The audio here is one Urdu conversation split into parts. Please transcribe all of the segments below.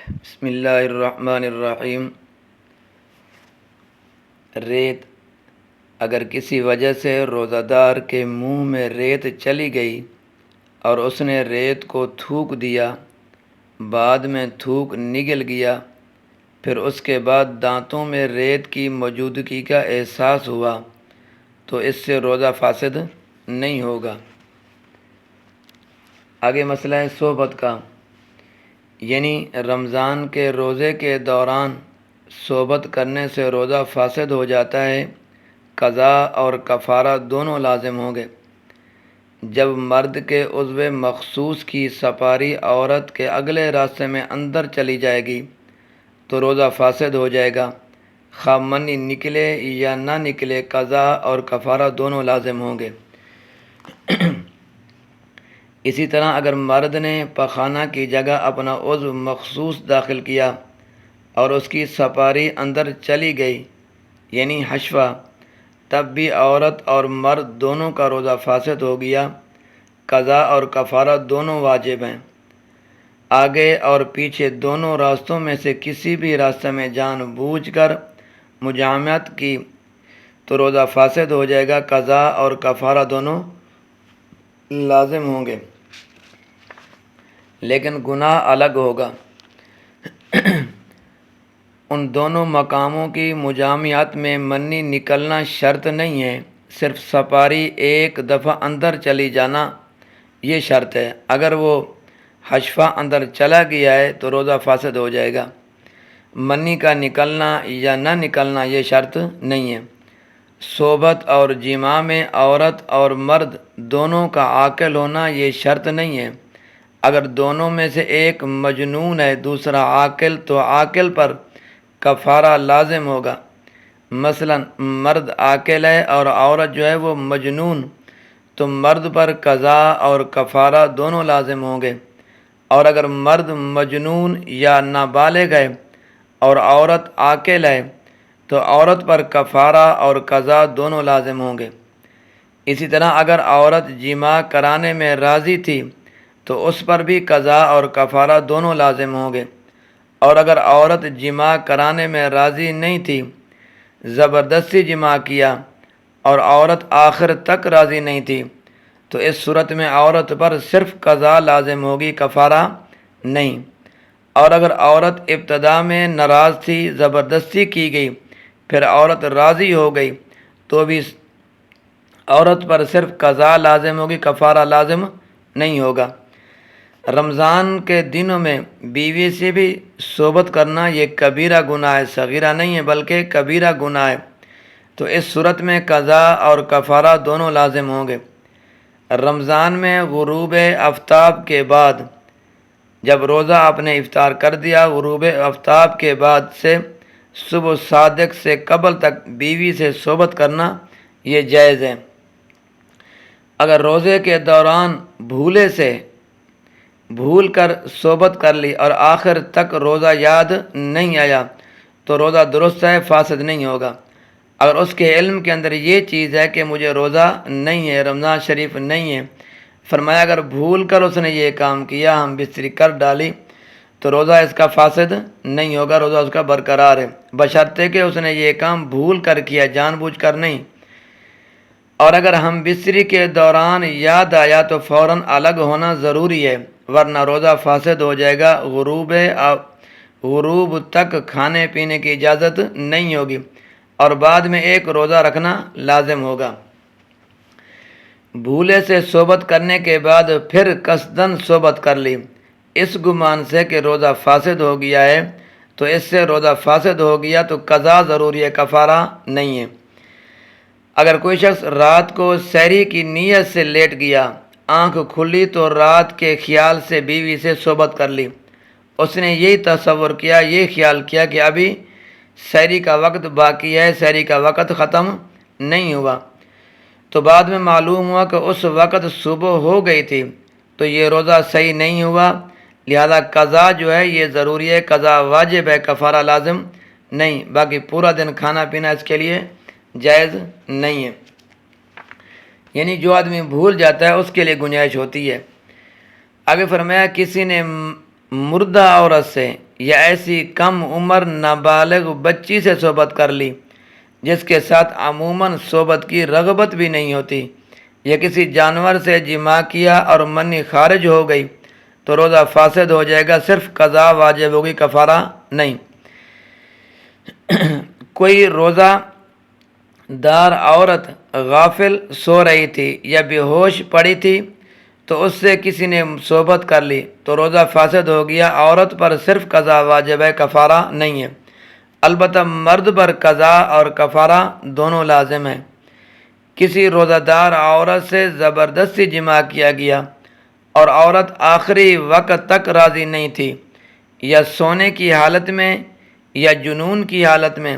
بسم اللہ الرحمن الرحیم۔ ریت اگر کسی وجہ سے روزہ دار کے منہ میں ریت چلی گئی اور اس نے ریت کو تھوک دیا، بعد میں تھوک نگل گیا، پھر اس کے بعد دانتوں میں ریت کی موجودگی کا احساس ہوا تو اس سے روزہ فاسد نہیں ہوگا۔ آگے مسئلہ ہے صحبت کا، یعنی رمضان کے روزے کے دوران صحبت کرنے سے روزہ فاسد ہو جاتا ہے، قضا اور کفارہ دونوں لازم ہوں گے۔ جب مرد کے عضو مخصوص کی سپاری عورت کے اگلے راستے میں اندر چلی جائے گی تو روزہ فاسد ہو جائے گا، خواہ منی نکلے یا نہ نکلے، قضا اور کفارہ دونوں لازم ہوں گے۔ اسی طرح اگر مرد نے پخانہ کی جگہ اپنا عضو مخصوص داخل کیا اور اس کی سپاری اندر چلی گئی، یعنی حشفہ، تب بھی عورت اور مرد دونوں کا روزہ فاسد ہو گیا، قضا اور کفارہ دونوں واجب ہیں۔ آگے اور پیچھے دونوں راستوں میں سے کسی بھی راستے میں جان بوجھ کر مجامعت کی تو روزہ فاسد ہو جائے گا، قضا اور کفارہ دونوں لازم ہوں گے، لیکن گناہ الگ ہوگا۔ ان دونوں مقاموں کی مجامعت میں منی نکلنا شرط نہیں ہے، صرف سپاری ایک دفعہ اندر چلی جانا یہ شرط ہے۔ اگر وہ حشفہ اندر چلا گیا ہے تو روزہ فاسد ہو جائے گا۔ منی کا نکلنا یا نہ نکلنا یہ شرط نہیں ہے۔ صحبت اور جماع میں عورت اور مرد دونوں کا عاقل ہونا یہ شرط نہیں ہے۔ اگر دونوں میں سے ایک مجنون ہے دوسرا عاقل تو عاقل پر کفارہ لازم ہوگا۔ مثلا مرد عاقل ہے اور عورت جو ہے وہ مجنون، تو مرد پر قضا اور کفارہ دونوں لازم ہوں گے، اور اگر مرد مجنون یا نابالغ ہے اور عورت عاقل ہے تو عورت پر کفارہ اور قضا دونوں لازم ہوں گے۔ اسی طرح اگر عورت جماع کرانے میں راضی تھی تو اس پر بھی قضا اور کفارہ دونوں لازم ہوں گے، اور اگر عورت جماع کرانے میں راضی نہیں تھی، زبردستی جماع کیا اور عورت آخر تک راضی نہیں تھی تو اس صورت میں عورت پر صرف قضا لازم ہوگی، کفارہ نہیں۔ اور اگر عورت ابتدا میں ناراض تھی، زبردستی کی گئی، پھر عورت راضی ہو گئی تو بھی عورت پر صرف قضا لازم ہوگی، کفارہ لازم نہیں ہوگا۔ رمضان کے دنوں میں بیوی سے بھی صحبت کرنا یہ کبیرہ گناہ ہے، صغیرہ نہیں ہے بلکہ کبیرہ گناہ ہے، تو اس صورت میں قضا اور کفارہ دونوں لازم ہوں گے۔ رمضان میں غروب آفتاب کے بعد، جب روزہ آپ نے افطار کر دیا، غروب آفتاب کے بعد سے صبح صادق سے قبل تک بیوی سے صحبت کرنا یہ جائز ہے۔ اگر روزے کے دوران بھول کر صحبت کر لی اور آخر تک روزہ یاد نہیں آیا تو روزہ درست ہے، فاسد نہیں ہوگا۔ اگر اس کے علم کے اندر یہ چیز ہے کہ مجھے روزہ نہیں ہے، رمضان شریف نہیں ہے، فرمایا اگر بھول کر اس نے یہ کام کیا، ہم بستری کر ڈالی، تو روزہ اس کا فاسد نہیں ہوگا، روزہ اس کا برقرار ہے، بشرطے کہ اس نے یہ کام بھول کر کیا، جان بوجھ کر نہیں۔ اور اگر ہم بستری کے دوران یاد آیا تو فوراً الگ ہونا ضروری ہے، ورنہ روزہ فاسد ہو جائے گا۔ غروب تک کھانے پینے کی اجازت نہیں ہوگی اور بعد میں ایک روزہ رکھنا لازم ہوگا۔ بھولے سے صحبت کرنے کے بعد پھر قصداً صحبت کر لی اس گمان سے کہ روزہ فاسد ہو گیا ہے تو اس سے روزہ فاسد ہو گیا تو قضا ضروری ہے، کفارہ نہیں ہے۔ اگر کوئی شخص رات کو سحری کی نیت سے لیٹ گیا، آنکھ کھلی تو رات کے خیال سے بیوی سے صحبت کر لی، اس نے یہی تصور کیا، یہ خیال کیا کہ ابھی سحری کا وقت باقی ہے، سحری کا وقت ختم نہیں ہوا، تو بعد میں معلوم ہوا کہ اس وقت صبح ہو گئی تھی، تو یہ روزہ صحیح نہیں ہوا، لہذا قضا جو ہے یہ ضروری ہے، قضا واجب ہے، کفارہ لازم نہیں، باقی پورا دن کھانا پینا اس کے لیے جائز نہیں ہے۔ یعنی جو آدمی بھول جاتا ہے اس کے لیے گنجائش ہوتی ہے۔ آگے فرمایا کسی نے مردہ عورت سے یا ایسی کم عمر نابالغ بچی سے صحبت کر لی جس کے ساتھ عموماً صحبت کی رغبت بھی نہیں ہوتی، یا کسی جانور سے جماع کیا اور منی خارج ہو گئی تو روزہ فاسد ہو جائے گا، صرف قضا واجب ہوگی، کفارہ نہیں۔ کوئی روزہ دار عورت غافل سو رہی تھی یا بے ہوش پڑی تھی تو اس سے کسی نے صحبت کر لی تو روزہ فاسد ہو گیا، عورت پر صرف قضا واجب ہے، کفارہ نہیں ہے۔ البتہ مرد پر قضا اور کفارہ دونوں لازم ہیں۔ کسی روزہ دار عورت سے زبردستی جماع کیا گیا اور عورت آخری وقت تک راضی نہیں تھی، یا سونے کی حالت میں یا جنون کی حالت میں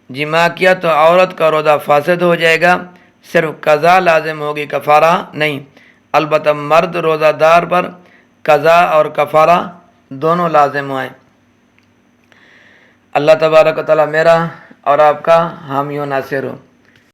جماع کیا تو عورت کا روزہ فاسد ہو جائے گا، صرف قضا لازم ہوگی، کفارہ نہیں۔ البتہ مرد روزہ دار پر قضا اور کفارہ دونوں لازم ہوئیں۔ اللہ تبارک و تعالیٰ میرا اور آپ کا حامی و ناصر ہو۔